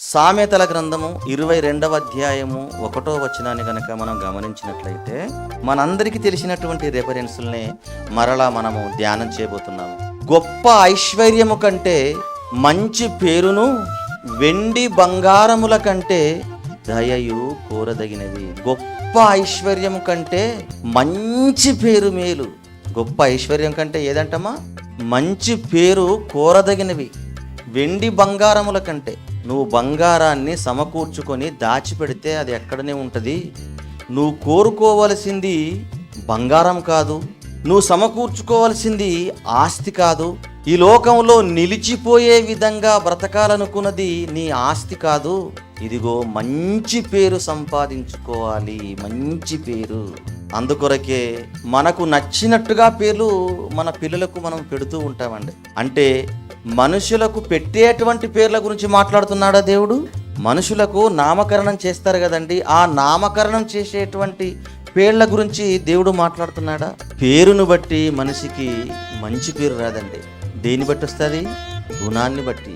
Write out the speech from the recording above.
సామెతల గ్రంథము 22వ అధ్యాయము 1వ వచనాన్ని కనుక మనం గమనించినట్లయితే మనందరికీ తెలిసినటువంటి రెఫరెన్స్‌ల్ని మరలా మనము ధ్యానం చేయబోతున్నాము. గొప్ప ఐశ్వర్యము కంటే మంచి పేరును, వెండి బంగారముల కంటే దయయు కోరదగినవి. గొప్ప ఐశ్వర్యము కంటే మంచి పేరు మేలు. గొప్ప ఐశ్వర్యం కంటే ఏదంటమ్మా? మంచి పేరు కోరదగినవి. వెండి బంగారముల కంటే. నువ్వు బంగారాన్ని సమకూర్చుకొని దాచిపెడితే అది ఎక్కడనే ఉంటుంది. నువ్వు కోరుకోవలసింది బంగారం కాదు, నువ్వు సమకూర్చుకోవలసింది ఆస్తి కాదు. ఈ లోకంలో నిలిచిపోయే విధంగా బ్రతకాలనుకున్నది నీ ఆస్తి కాదు. ఇదిగో మంచి పేరు సంపాదించుకోవాలి, మంచి పేరు. అందుకొరకే మనకు నచ్చినట్టుగా పేర్లు మన పిల్లలకు మనం పెడుతూ ఉంటామండి. అంటే మనుషులకు పెట్టేటువంటి పేర్ల గురించి మాట్లాడుతున్నాడా దేవుడు? మనుషులకు నామకరణం చేస్తారు కదండి, ఆ నామకరణం చేసేటువంటి పేర్ల గురించి దేవుడు మాట్లాడుతున్నాడా? పేరును బట్టి మనిషికి మంచి పేరు రాదండి. దేన్ని బట్టి వస్తుంది? గుణాన్ని బట్టి.